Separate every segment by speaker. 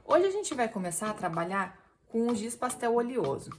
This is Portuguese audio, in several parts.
Speaker 1: Hoje a gente vai começar a trabalhar com o giz pastel oleoso.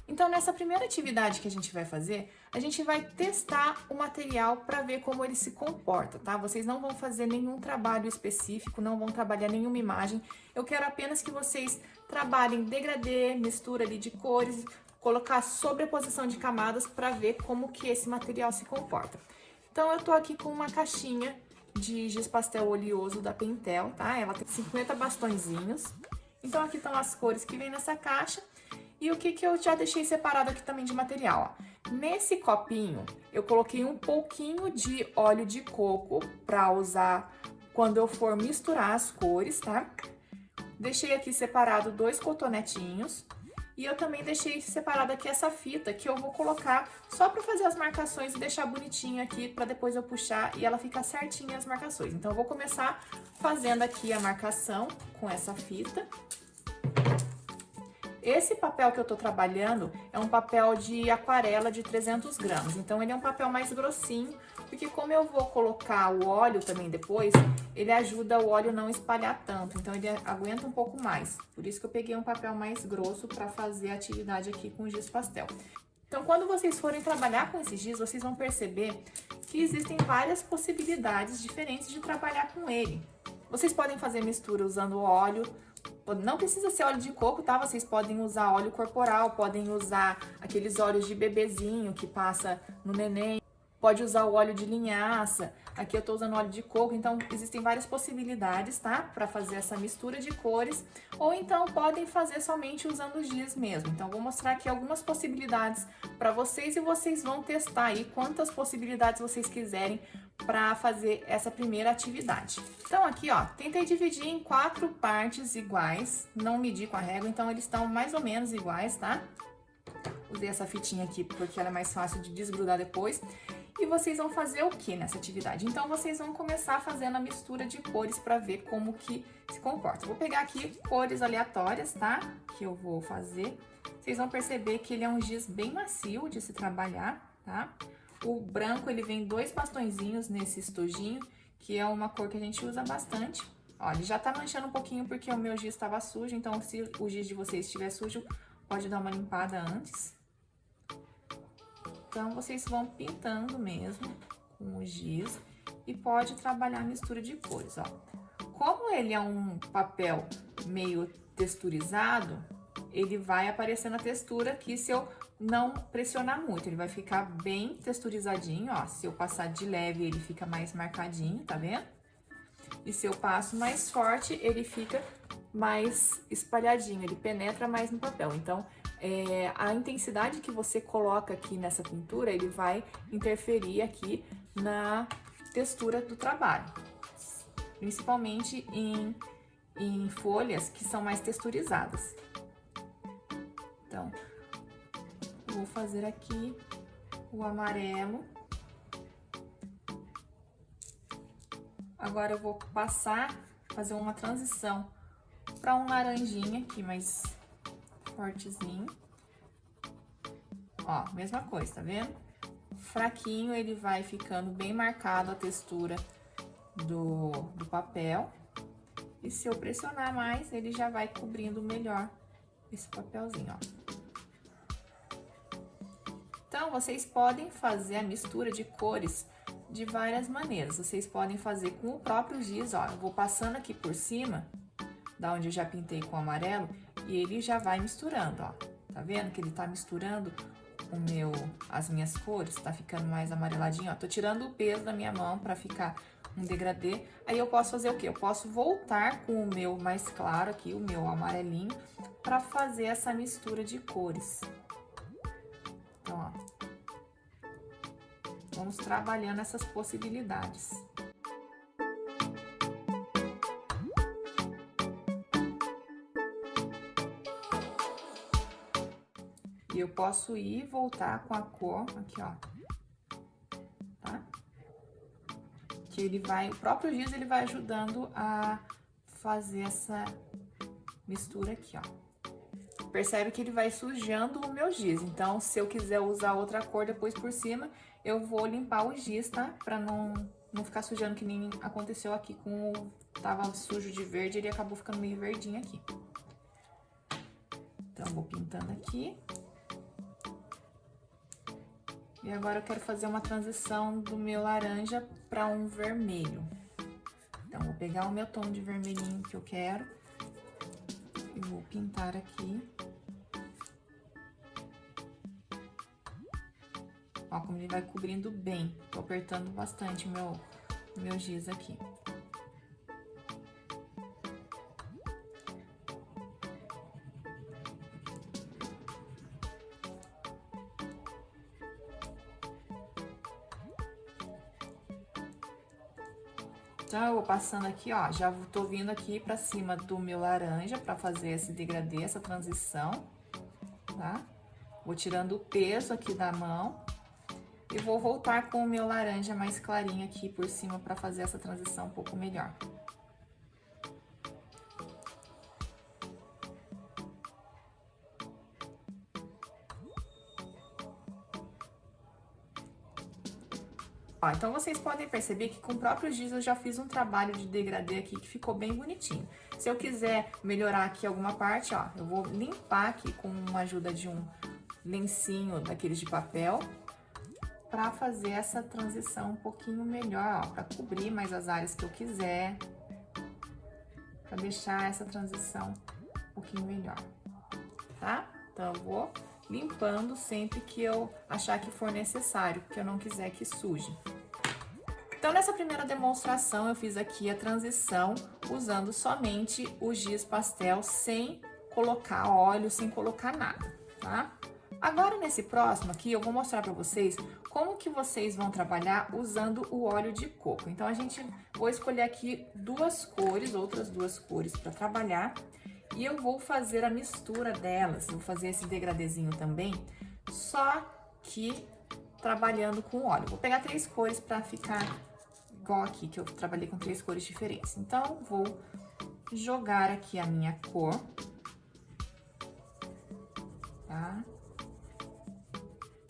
Speaker 1: Então, nessa primeira atividade que a gente vai testar o material para ver como ele se comporta, tá? Vocês não vão fazer nenhum trabalho específico, não vão trabalhar nenhuma imagem. Eu quero apenas que vocês trabalhem degradê, mistura ali de cores, colocar sobreposição de camadas para ver como que esse material se comporta. Então, eu tô aqui com uma caixinha de giz pastel oleoso da Pentel, tá? Ela tem 50 bastõezinhos. Então, aqui estão as cores que vem nessa caixa. E o que eu já deixei separado aqui também de material, ó. Nesse copinho, eu coloquei um pouquinho de óleo de coco para usar quando eu for misturar as cores, tá? Deixei aqui separado 2 cotonetinhos. E eu também deixei separado aqui essa fita que eu vou colocar só para fazer as marcações e deixar bonitinho aqui para depois eu puxar e ela ficar certinha as marcações. Então, eu vou começar fazendo aqui a marcação com essa fita. Esse papel que eu tô trabalhando é um papel de aquarela de 300 gramas, então ele é um papel mais grossinho, porque como eu vou colocar o óleo também depois, ele ajuda o óleo não espalhar tanto, então ele aguenta um pouco mais. Por isso que eu peguei um papel mais grosso para fazer a atividade aqui com giz pastel. Então, quando vocês forem trabalhar com esse giz, vocês vão perceber que existem várias possibilidades diferentes de trabalhar com ele. Vocês podem fazer mistura usando óleo. Não precisa ser óleo de coco, tá? Vocês podem usar óleo corporal, podem usar aqueles óleos de bebezinho que passa no neném. Pode usar o óleo de linhaça. Aqui eu tô usando óleo de coco, então existem várias possibilidades, tá? Para fazer essa mistura de cores. Ou então podem fazer somente usando o giz mesmo. Então vou mostrar aqui algumas possibilidades para vocês e vocês vão testar aí quantas possibilidades vocês quiserem para fazer essa primeira atividade. Então aqui, ó, tentei dividir em 4 partes iguais, não medi com a régua, então eles estão mais ou menos iguais, tá? Usei essa fitinha aqui porque ela é mais fácil de desgrudar depois. E vocês vão fazer o que nessa atividade? Então, vocês vão começar fazendo a mistura de cores para ver como que se comporta. Vou pegar aqui cores aleatórias, tá? Que eu vou fazer. Vocês vão perceber que ele é um giz bem macio de se trabalhar, tá? O branco, ele vem 2 bastõezinhos nesse estojinho, que é uma cor que a gente usa bastante. Ó, ele já tá manchando um pouquinho porque o meu giz estava sujo, então se o giz de vocês estiver sujo, pode dar uma limpada antes. Então, vocês vão pintando mesmo com o giz e pode trabalhar a mistura de cores, ó. Como ele é um papel meio texturizado, ele vai aparecendo a textura aqui se eu não pressionar muito. Ele vai ficar bem texturizadinho, ó. Se eu passar de leve, ele fica mais marcadinho, tá vendo? E se eu passo mais forte, ele fica mais espalhadinho, ele penetra mais no papel. Então, a intensidade que você coloca aqui nessa pintura, ele vai interferir aqui na textura do trabalho. Principalmente em folhas que são mais texturizadas. Então, vou fazer aqui o amarelo. Agora eu vou fazer uma transição para um laranjinha aqui, mais fortezinho. Ó, mesma coisa, tá vendo? Fraquinho, ele vai ficando bem marcado a textura do papel. E se eu pressionar mais, ele já vai cobrindo melhor esse papelzinho, ó. Então, vocês podem fazer a mistura de cores de várias maneiras. Vocês podem fazer com o próprio giz, ó. Eu vou passando aqui por cima, da onde eu já pintei com amarelo, e ele já vai misturando, ó. Tá vendo que ele tá misturando as minhas cores? Tá ficando mais amareladinho, ó. Tô tirando o peso da minha mão pra ficar um degradê. Aí eu posso fazer o quê? Eu posso voltar com o meu mais claro aqui, o meu amarelinho, pra fazer essa mistura de cores. Então, ó. Vamos trabalhando essas possibilidades. E eu posso ir e voltar com a cor aqui, ó. Tá? Que ele vai, o próprio giz, ele vai ajudando a fazer essa mistura aqui, ó. Percebe que ele vai sujando o meu giz. Então, se eu quiser usar outra cor depois por cima, eu vou limpar o giz, tá? Pra não não ficar sujando que nem aconteceu aqui com o... Tava sujo de verde, ele acabou ficando meio verdinho aqui. Então, vou pintando aqui. E agora eu quero fazer uma transição do meu laranja para um vermelho. Então, vou pegar o meu tom de vermelhinho que eu quero e vou pintar aqui. Ó, como ele vai cobrindo bem. Tô apertando bastante o meu giz aqui. Então, eu vou passando aqui, ó, já tô vindo aqui pra cima do meu laranja pra fazer esse degradê, essa transição, tá? Vou tirando o peso aqui da mão e vou voltar com o meu laranja mais clarinho aqui por cima pra fazer essa transição um pouco melhor. Ó, então, vocês podem perceber que com o próprio giz eu já fiz um trabalho de degradê aqui que ficou bem bonitinho. Se eu quiser melhorar aqui alguma parte, ó, eu vou limpar aqui com a ajuda de um lencinho daqueles de papel para fazer essa transição um pouquinho melhor, ó, para cobrir mais as áreas que eu quiser, para deixar essa transição um pouquinho melhor, tá? Então, eu vou limpando sempre que eu achar que for necessário, porque eu não quiser que suje. Então, nessa primeira demonstração, eu fiz aqui a transição usando somente o giz pastel, sem colocar óleo, sem colocar nada, tá? Agora, nesse próximo aqui, eu vou mostrar pra vocês como que vocês vão trabalhar usando o óleo de coco. Então, vou escolher aqui outras duas cores para trabalhar. E eu vou fazer a mistura delas, vou fazer esse degradêzinho também, só que trabalhando com óleo. Vou pegar 3 cores para ficar igual aqui, que eu trabalhei com 3 cores diferentes. Então, vou jogar aqui a minha cor, tá?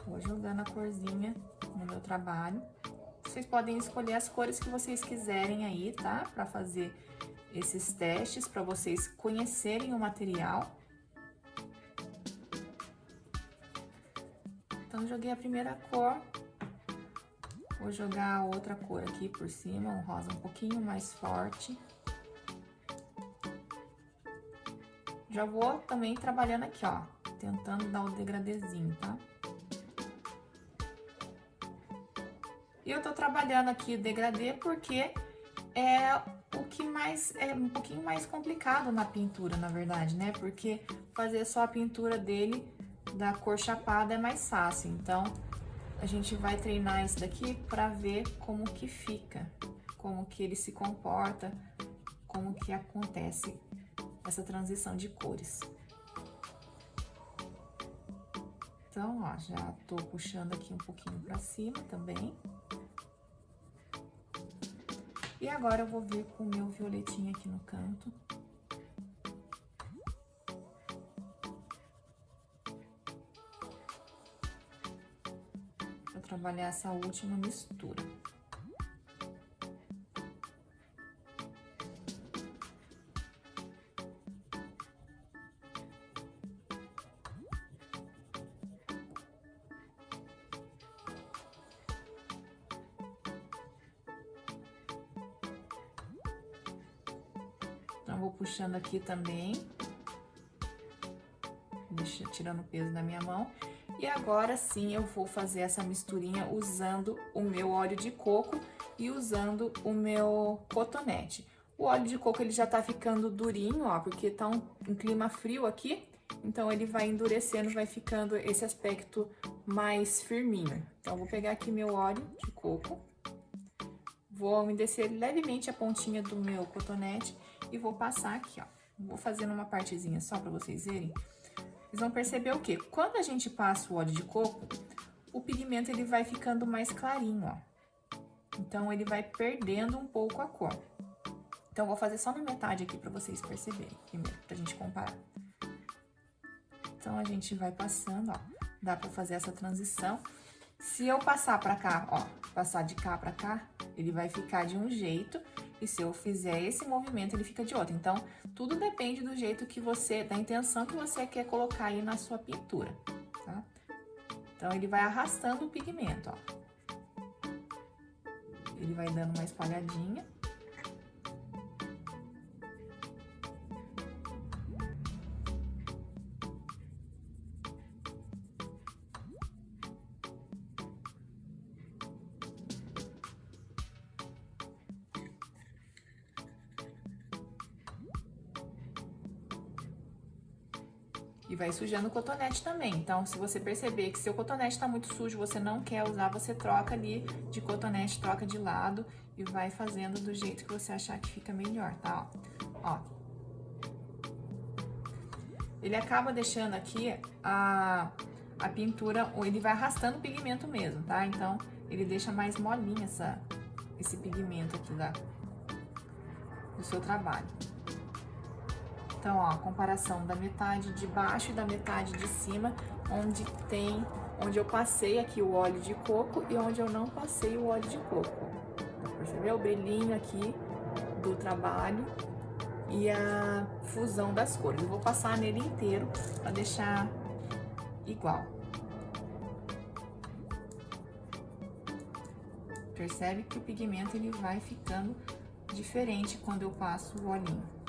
Speaker 1: Vou jogando a corzinha no meu trabalho. Vocês podem escolher as cores que vocês quiserem aí, tá? Para fazer esses testes, para vocês conhecerem o material. Então, joguei a primeira cor. Vou jogar a outra cor aqui por cima, um rosa um pouquinho mais forte. Já vou também trabalhando aqui, ó, tentando dar o degradêzinho, tá? E eu tô trabalhando aqui o degradê porque é o que é um pouquinho mais complicado na pintura, na verdade, né? Porque fazer só a pintura dele da cor chapada é mais fácil. Então, a gente vai treinar isso daqui para ver como que fica, como que ele se comporta, como que acontece essa transição de cores. Então, ó, já tô puxando aqui um pouquinho para cima também. E agora eu vou vir com o meu violetinho aqui no canto. Para trabalhar essa última mistura. Então, vou puxando aqui também, tirando o peso da minha mão. E agora sim eu vou fazer essa misturinha usando o meu óleo de coco e usando o meu cotonete. O óleo de coco ele já tá ficando durinho, ó, porque tá um clima frio aqui, então ele vai endurecendo, vai ficando esse aspecto mais firminho. Então, vou pegar aqui meu óleo de coco, vou umedecer levemente a pontinha do meu cotonete e vou passar aqui, ó. Vou fazendo uma partezinha só pra vocês verem. Vocês vão perceber o quê? Quando a gente passa o óleo de coco, o pigmento ele vai ficando mais clarinho, ó. Então, ele vai perdendo um pouco a cor. Então, vou fazer só na metade aqui pra vocês perceberem, primeiro, pra gente comparar. Então, a gente vai passando, ó. Dá pra fazer essa transição. Se eu passar pra cá, ó, passar de cá pra cá, ele vai ficar de um jeito e se eu fizer esse movimento, ele fica de outro. Então, tudo depende do jeito que você, da intenção que você quer colocar aí na sua pintura, tá? Então, ele vai arrastando o pigmento, ó. Ele vai dando uma espalhadinha. E vai sujando o cotonete também. Então, se você perceber que seu cotonete tá muito sujo, você não quer usar, você troca ali de cotonete, troca de lado e vai fazendo do jeito que você achar que fica melhor, tá? Ó. Ele acaba deixando aqui a pintura, ou ele vai arrastando o pigmento mesmo, tá? Então, ele deixa mais molinho esse pigmento aqui do seu trabalho. Então, ó, a comparação da metade de baixo e da metade de cima, onde eu passei aqui o óleo de coco e onde eu não passei o óleo de coco. Percebeu o brilhinho aqui do trabalho e a fusão das cores. Eu vou passar nele inteiro para deixar igual. Percebe que o pigmento ele vai ficando diferente quando eu passo o olhinho.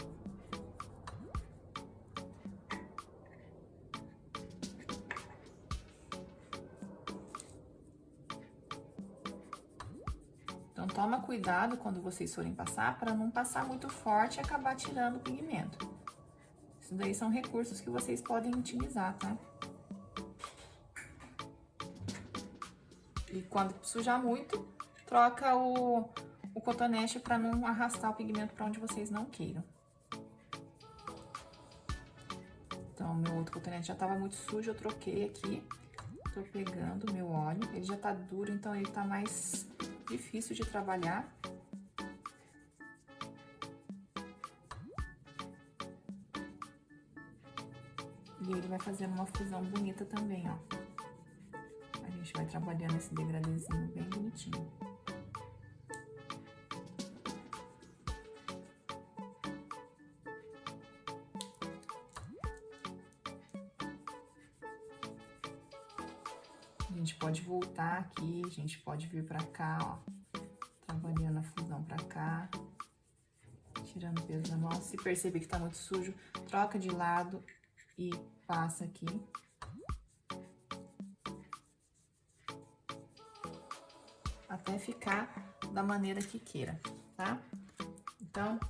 Speaker 1: Então, toma cuidado quando vocês forem passar, para não passar muito forte e acabar tirando o pigmento. Isso daí são recursos que vocês podem utilizar, tá? E quando sujar muito, troca o cotonete para não arrastar o pigmento para onde vocês não queiram. Então, meu outro cotonete já estava muito sujo, eu troquei aqui. Tô pegando o meu óleo, ele já tá duro, então ele tá mais difícil de trabalhar. E ele vai fazendo uma fusão bonita também, ó. A gente vai trabalhando esse degradezinho bem bonitinho. A gente pode voltar aqui, a gente pode vir pra cá, ó, trabalhando a fusão pra cá, tirando o peso da mão. Se perceber que tá muito sujo, troca de lado e passa aqui. Até ficar da maneira que queira, tá? Então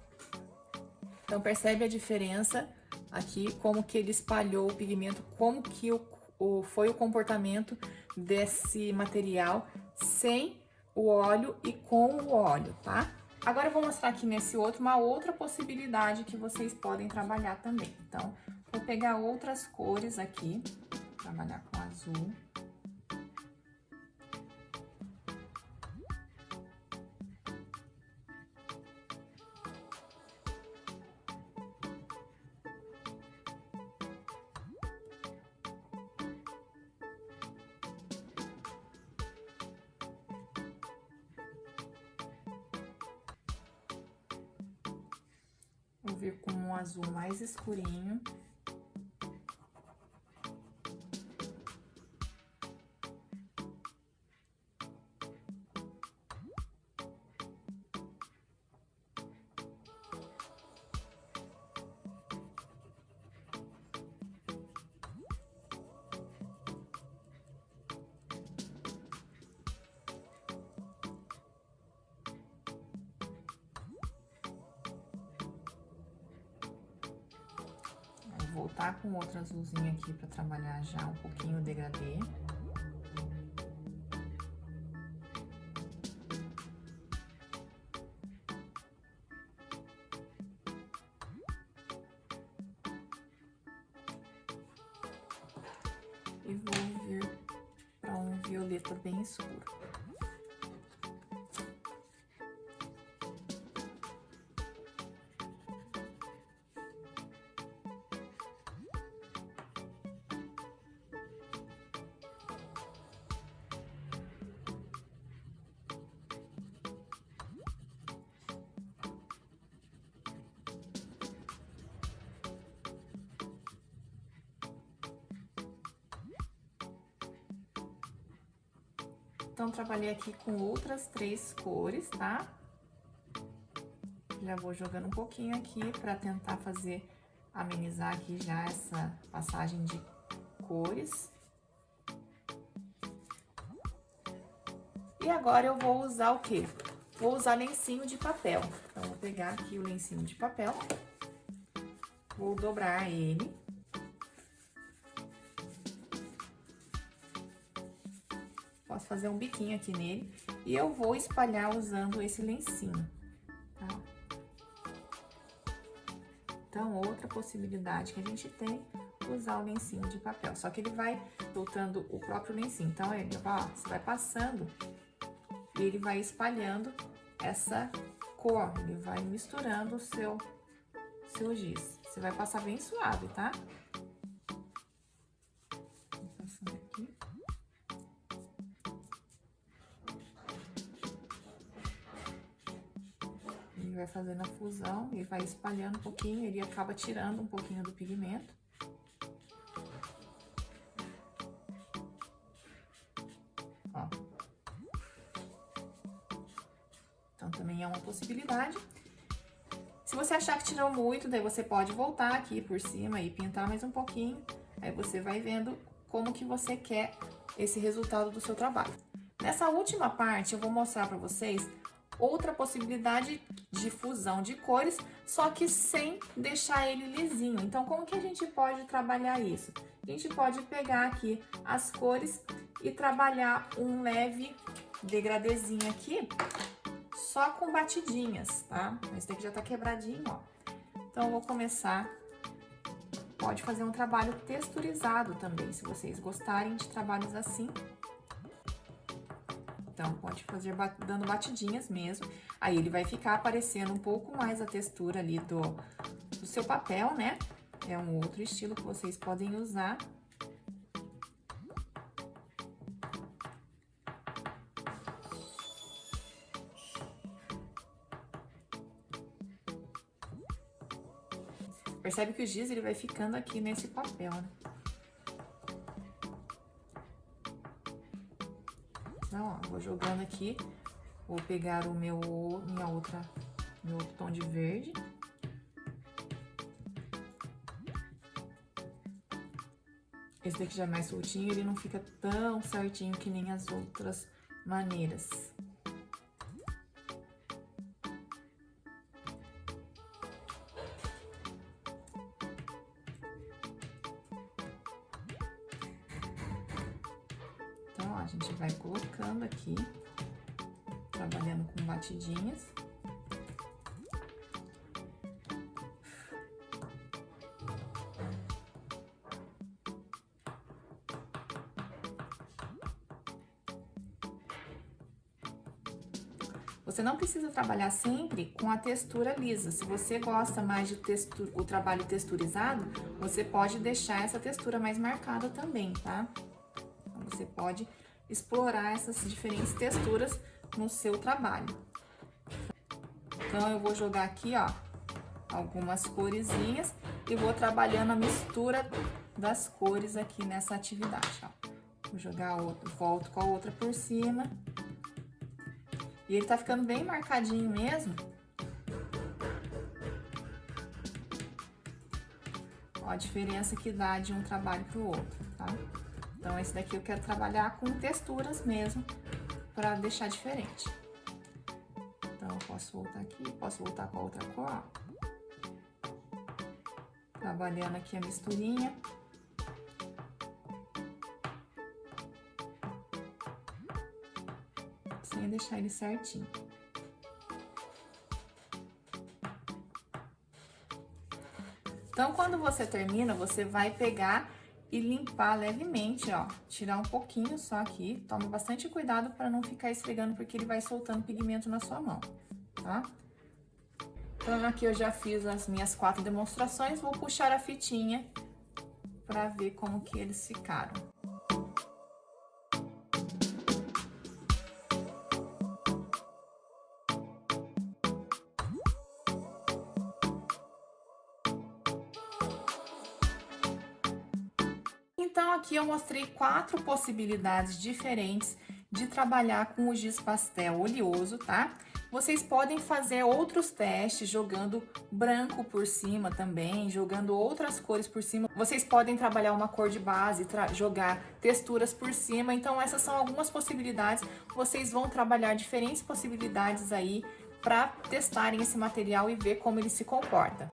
Speaker 1: percebe a diferença aqui, como que ele espalhou o pigmento, como que foi o comportamento desse material sem o óleo e com o óleo, tá? Agora eu vou mostrar aqui nesse outro uma outra possibilidade que vocês podem trabalhar também. Então, vou pegar outras cores aqui, trabalhar com azul. Vou vir com um azul mais escurinho. Vou voltar com outra azulzinha aqui para trabalhar já um pouquinho o degradê. E vou vir para um violeta bem escuro. Então, trabalhei aqui com outras 3 cores, tá? Já vou jogando um pouquinho aqui pra tentar amenizar aqui já essa passagem de cores. E agora eu vou usar o quê? Vou usar lencinho de papel. Então, vou pegar aqui o lencinho de papel, vou dobrar ele. Posso fazer um biquinho aqui nele e eu vou espalhar usando esse lencinho, tá? Então, outra possibilidade que a gente tem é usar o lencinho de papel, só que ele vai soltando o próprio lencinho. Então, você vai passando e ele vai espalhando essa cor, ele vai misturando o seu giz. Você vai passar bem suave, tá? Vou passando aqui. Ele vai fazendo a fusão, ele vai espalhando um pouquinho, ele acaba tirando um pouquinho do pigmento. Ó. Então, também é uma possibilidade. Se você achar que tirou muito, daí você pode voltar aqui por cima e pintar mais um pouquinho. Aí você vai vendo como que você quer esse resultado do seu trabalho. Nessa última parte, eu vou mostrar para vocês outra possibilidade de fusão de cores, só que sem deixar ele lisinho. Então, como que a gente pode trabalhar isso? A gente pode pegar aqui as cores e trabalhar um leve degradezinho aqui, só com batidinhas, tá? Esse daqui já tá quebradinho, ó. Então, eu vou começar. Pode fazer um trabalho texturizado também, se vocês gostarem de trabalhos assim. Então, pode fazer dando batidinhas mesmo. Aí, ele vai ficar aparecendo um pouco mais a textura ali do seu papel, né? É um outro estilo que vocês podem usar. Percebe que o giz, ele vai ficando aqui nesse papel, né? Então, ó, vou jogando aqui, vou pegar o meu outro tom de verde. Esse daqui já é mais soltinho, ele não fica tão certinho que nem as outras maneiras. Então, ó, a gente vai colocando aqui, trabalhando com batidinhas. Você não precisa trabalhar sempre com a textura lisa. Se você gosta mais de o trabalho texturizado, você pode deixar essa textura mais marcada também, tá? Então, você pode explorar essas diferentes texturas no seu trabalho. Então, eu vou jogar aqui, ó, algumas coresinhas e vou trabalhando a mistura das cores aqui nessa atividade, ó. Vou jogar outro, volto com a outra por cima. E ele tá ficando bem marcadinho mesmo. Ó, a diferença que dá de um trabalho pro outro, tá? Então, esse daqui eu quero trabalhar com texturas mesmo, pra deixar diferente. Então, eu posso voltar aqui, posso voltar com a outra cor, ó. Trabalhando aqui a misturinha. Sem deixar ele certinho. Então, quando você termina, você vai pegar e limpar levemente, ó. Tirar um pouquinho só aqui. Tome bastante cuidado para não ficar esfregando, porque ele vai soltando pigmento na sua mão, tá? Então, aqui eu já fiz as minhas 4 demonstrações. Vou puxar a fitinha para ver como que eles ficaram. Então, aqui eu mostrei 4 possibilidades diferentes de trabalhar com o giz pastel oleoso, tá? Vocês podem fazer outros testes jogando branco por cima também, jogando outras cores por cima. Vocês podem trabalhar uma cor de base, jogar texturas por cima. Então essas são algumas possibilidades. Vocês vão trabalhar diferentes possibilidades aí para testarem esse material e ver como ele se comporta.